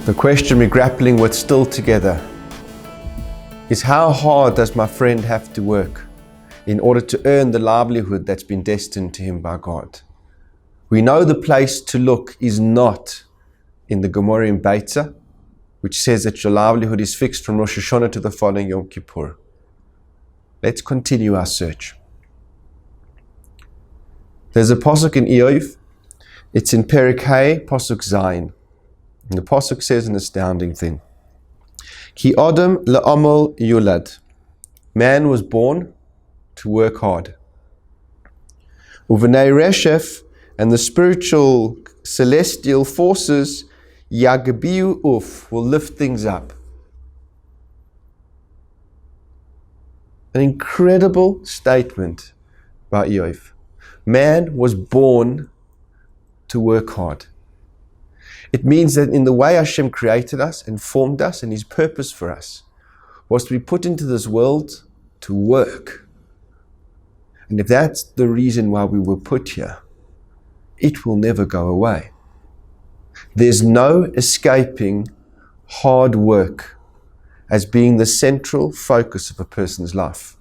The question we're grappling with still together is, how hard does my friend have to work in order to earn the livelihood that's been destined to him by God? We know the place to look is not in the Gemara in Beitza, which says that your livelihood is fixed from Rosh Hashanah to the following Yom Kippur. Let's continue our search. There's a pasuk in Iyov. It's in Perek Hay, pasuk Zayin. And the pasuk says an astounding thing. Ki Adam le'amal yulad. Man was born to work hard. Uvenei reshef, and the spiritual celestial forces, yagbiu uf, will lift things up. An incredible statement by Iyov. Man was born to work hard. It means that in the way Hashem created us and formed us, and His purpose for us was to be put into this world to work. And if that's the reason why we were put here, it will never go away. There's no escaping hard work as being the central focus of a person's life.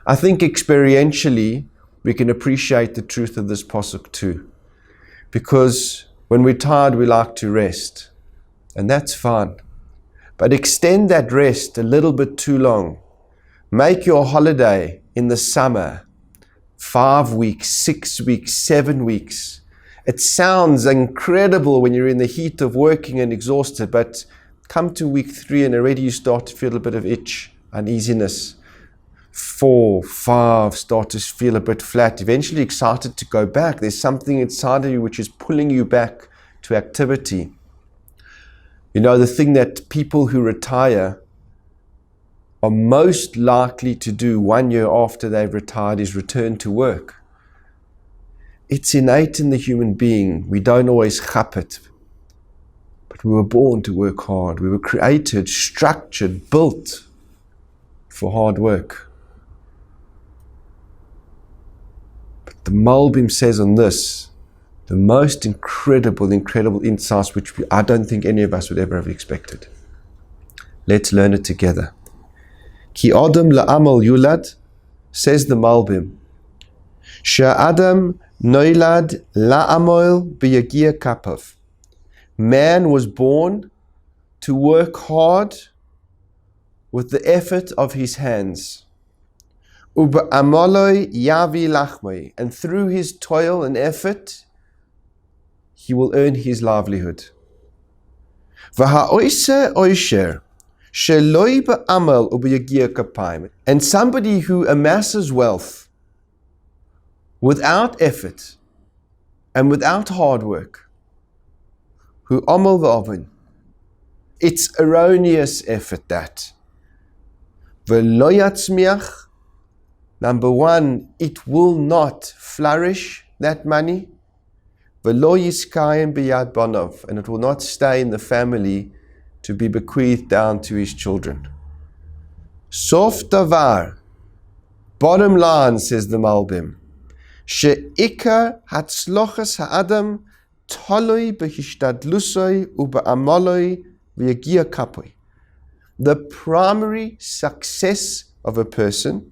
I think experientially we can appreciate the truth of this pasuk too. Because when we're tired, we like to rest. And that's fine. But extend that rest a little bit too long. Make your holiday in the summer 5 weeks, 6 weeks, 7 weeks. It sounds incredible when you're in the heat of working and exhausted, but come to week 3 and already you start to feel a bit of itch, uneasiness. 4, 5, start to feel a bit flat, eventually excited to go back. There's something inside of you which is pulling you back to activity. You know, the thing that people who retire are most likely to do 1 year after they've retired is return to work. It's innate in the human being. We don't always chap it. But we were born to work hard. We were created, structured, built for hard work. The Malbim says on this, the most incredible insights which I don't think any of us would ever have expected. Let's learn it together. Ki Adam la'amal yulad, says the Malbim, Sha'adam noilad la'amal biyagia kapav. Man was born to work hard with the effort of his hands. And through his toil and effort, he will earn his livelihood. And somebody who amasses wealth without effort and without hard work, who amal v'avin, it's erroneous effort that. V'lo yatzmiach, number one, it will not flourish, that money. V'lo yiskayim b'yad banov, and it will not stay in the family to be bequeathed down to his children. Sof davar, bottom line, says the Malbim, she'ikar hatzlochas ha'adam toloi b'hishtadlusoi u'ba'amaloi v'yagia kapoi. The primary success of a person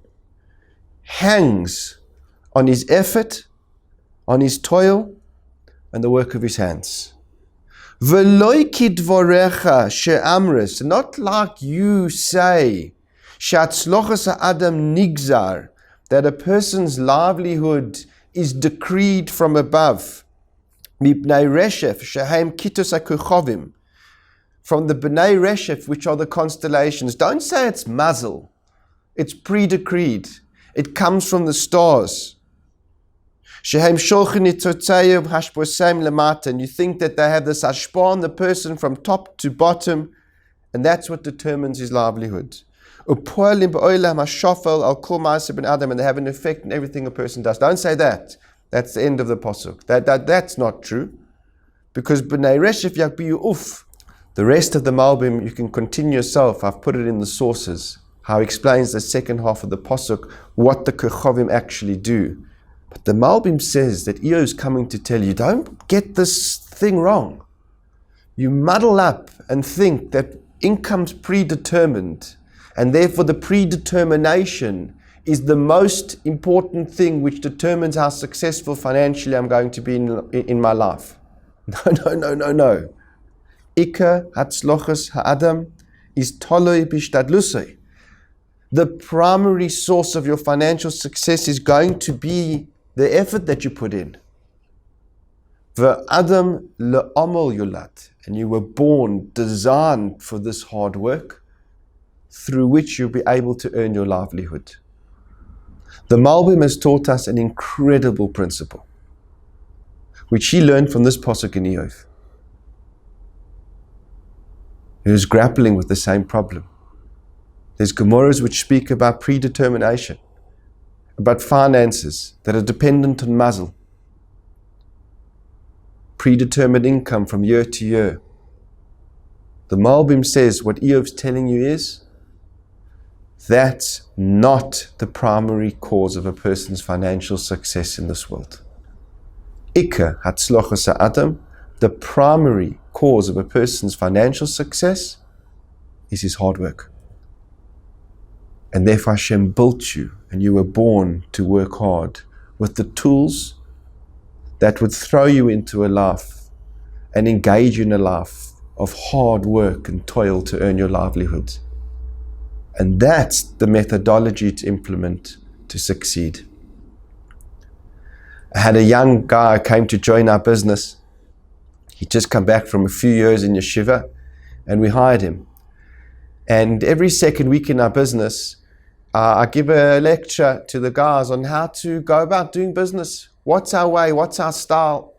hangs on his effort, on his toil, and the work of his hands. V'loi kidvorecha she'amris, not like you say, she'atzlochas ha'adam nigzar, that a person's livelihood is decreed from above. Mibnei reshef shehem kitos ha'kochovim, from the B'nai Reshef, which are the constellations. Don't say it's mazel. It's pre-decreed. It comes from the stars. And you think that they have this hashpah on the person from top to bottom, and that's what determines his livelihood. And they have an effect in everything a person does. Don't say that. That's the end of the pasuk. That's not true. Because B'nai Reshef yakbiyu uf. The rest of the Malbim, you can continue yourself. I've put it in the sources. How he explains the second half of the pasuk, what the Kechovim actually do. But the Malbim says that Iyov is coming to tell you, don't get this thing wrong. you muddle up and think that income's predetermined, and therefore the predetermination is the most important thing which determines how successful financially I'm going to be in my life. No. Ika hatzlochas ha'adam is toloi bishtadlusei. The primary source of your financial success is going to be the effort that you put in. V'adam le'amal yulat. And you were born, designed for this hard work, through which you'll be able to earn your livelihood. The Malbim has taught us an incredible principle, which he learned from this pasuk in Iyov. He was grappling with the same problem. There's Gemaras which speak about predetermination, about finances that are dependent on mazel, predetermined income from year to year. The Malbim says what Iyov's telling you is, that's not the primary cause of a person's financial success in this world. Ika hatzlochas ha'adam, the primary cause of a person's financial success is his hard work. And therefore Hashem built you, and you were born to work hard with the tools that would throw you into a life and engage you in a life of hard work and toil to earn your livelihood. And that's the methodology to implement to succeed. I had a young guy who came to join our business. He'd just come back from a few years in yeshiva, and we hired him. And every second week in our business, I give a lecture to the guys on how to go about doing business. What's our way? What's our style?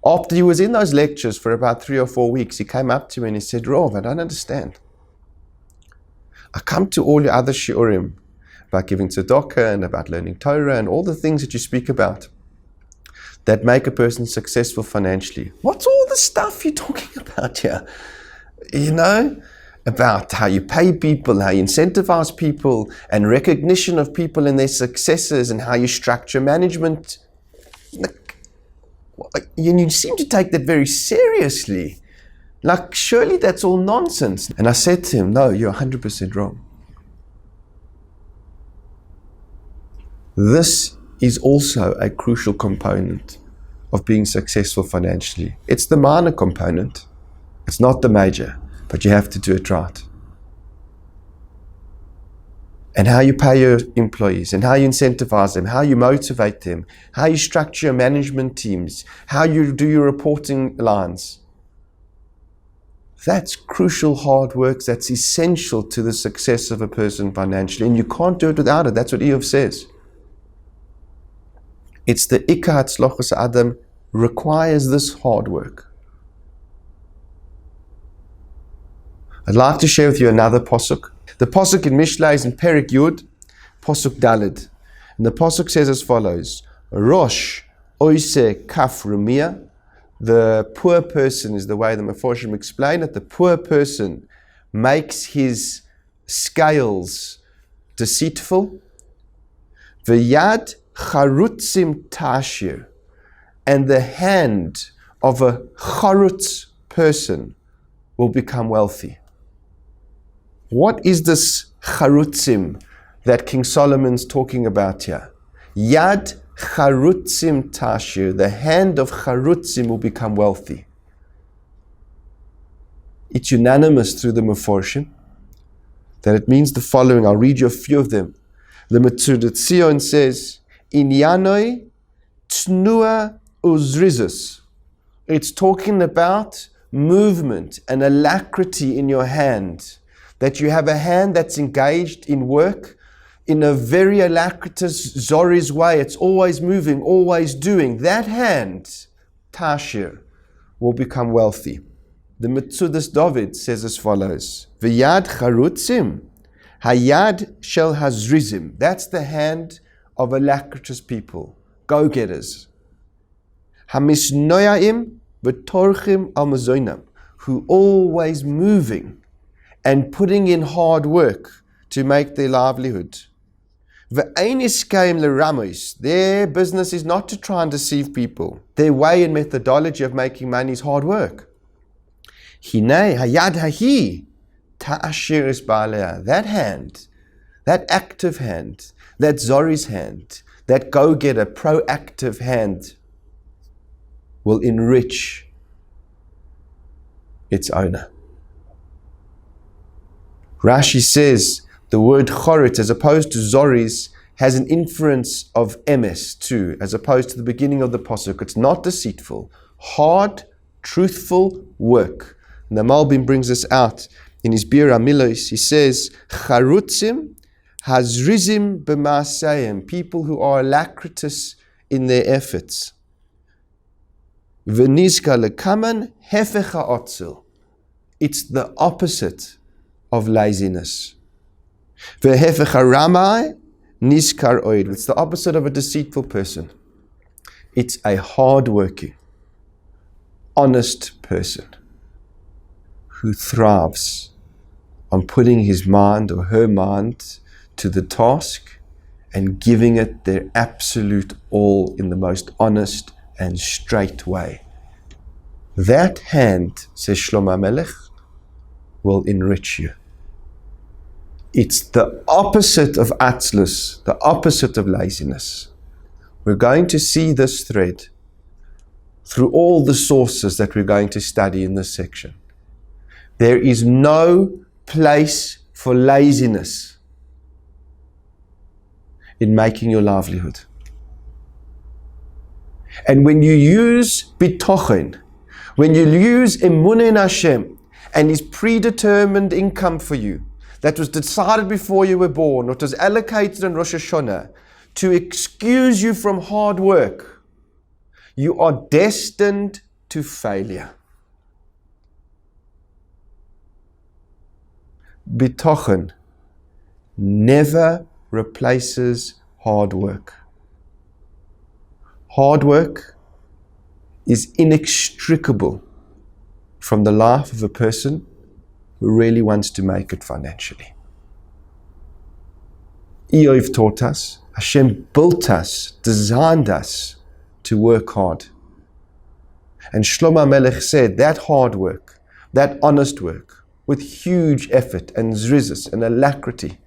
After he was in those lectures for about 3 or 4 weeks, he came up to me and he said, Rov, I don't understand. I come to all your other shiurim about giving tzedakah and about learning Torah and all the things that you speak about that make a person successful financially. What's all the stuff you're talking about here? You know, about how you pay people, how you incentivize people, and recognition of people and their successes, and how you structure management. You seem to take that very seriously. Like, surely that's all nonsense. And I said to him, no, you're 100% wrong. This is also a crucial component of being successful financially. It's the minor component. It's not the major, but you have to do it right. And how you pay your employees, and how you incentivize them, how you motivate them, how you structure your management teams, how you do your reporting lines. That's crucial hard work that's essential to the success of a person financially, and you can't do it without it. That's what Iyov says. It's the Ika hatzlochas Adam requires this hard work. I'd like to share with you another pasuk. The pasuk in Mishlei is in Perek Yud, pasuk Daled. And the pasuk says as follows, Rosh oise kaf rumia. The poor person is the way the Meforshim explain it. The poor person makes his scales deceitful. V'yad charutzim tashir. And the hand of a charutz person will become wealthy. What is this charutzim that King Solomon's talking about here? Yad charutzim tashir, the hand of charutzim will become wealthy. It's unanimous through the Meforshim that it means the following. I'll read you a few of them. The Metzudat Zion says, Inyanoi tnua uzrizus. It's talking about movement and alacrity in your hand. That you have a hand that's engaged in work in a very alacritous, Zori's way. It's always moving, always doing. That hand, Tashir, will become wealthy. The Metzudas David says as follows, V'yad charutzim, hayad shel hazrizim. That's the hand of alacritous people, go-getters. Hamisnoyaim v'torchim al mazoinam, who always moving and putting in hard work to make their livelihood. Their business is not to try and deceive people. Their way and methodology of making money is hard work. Hinei hayad hahi ta'ashir es ba'alea. That hand, that active hand, that Zori's hand, that go-getter, proactive hand will enrich its owner. Rashi says the word chorit, as opposed to Zori's, has an inference of emes too, as opposed to the beginning of the pasuk. It's not deceitful, hard, truthful work. And the Malbim brings this out in his Bir HaMilos. He says, charutzim hazrizim b'maasayim, people who are alacritous in their efforts. V'nizka lekaman hefech ha'otzil. It's the opposite of laziness. V'hefech ha'ramai nizkar oid. It's the opposite of a deceitful person. It's a hard-working, honest person who thrives on putting his mind or her mind to the task and giving it their absolute all in the most honest and straight way. That hand, says Shlomo HaMelech, will enrich you. It's the opposite of atzlus, the opposite of laziness. We're going to see this thread through all the sources that we're going to study in this section. There is no place for laziness in making your livelihood. And when you use bitochen, when you use emunah in Hashem and His predetermined income for you, that was decided before you were born, or it was allocated on Rosh Hashanah to excuse you from hard work, you are destined to failure. Bitochen never replaces hard work. Hard work is inextricable from the life of a person who really wants to make it financially. Eov taught us, Hashem built us, designed us to work hard. And Shlomo HaMelech said that hard work, that honest work, with huge effort and zrizis and alacrity,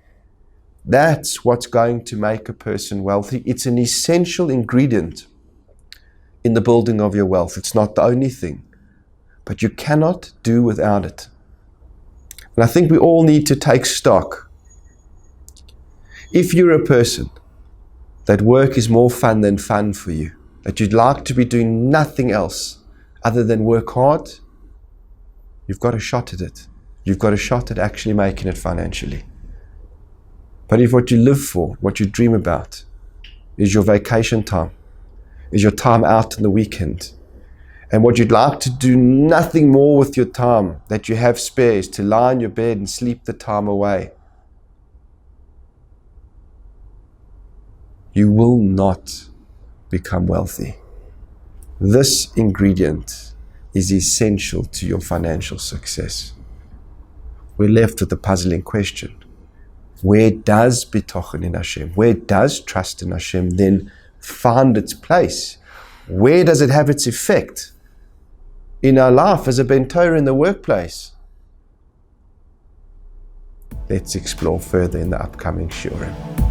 that's what's going to make a person wealthy. It's an essential ingredient in the building of your wealth. It's not the only thing, but you cannot do without it. And I think we all need to take stock. If you're a person that work is more fun than fun for you, that you'd like to be doing nothing else other than work hard, you've got a shot at it. You've got a shot at actually making it financially. But if what you live for, what you dream about, is your vacation time, is your time out on the weekend, and what you'd like to do nothing more with your time that you have spare is to lie in your bed and sleep the time away, you will not become wealthy. This ingredient is essential to your financial success. We're left with the puzzling question. Where does bitochen in Hashem, where does trust in Hashem then find its place? Where does it have its effect in our life as a Ben Torah in the workplace? Let's explore further in the upcoming shiurim.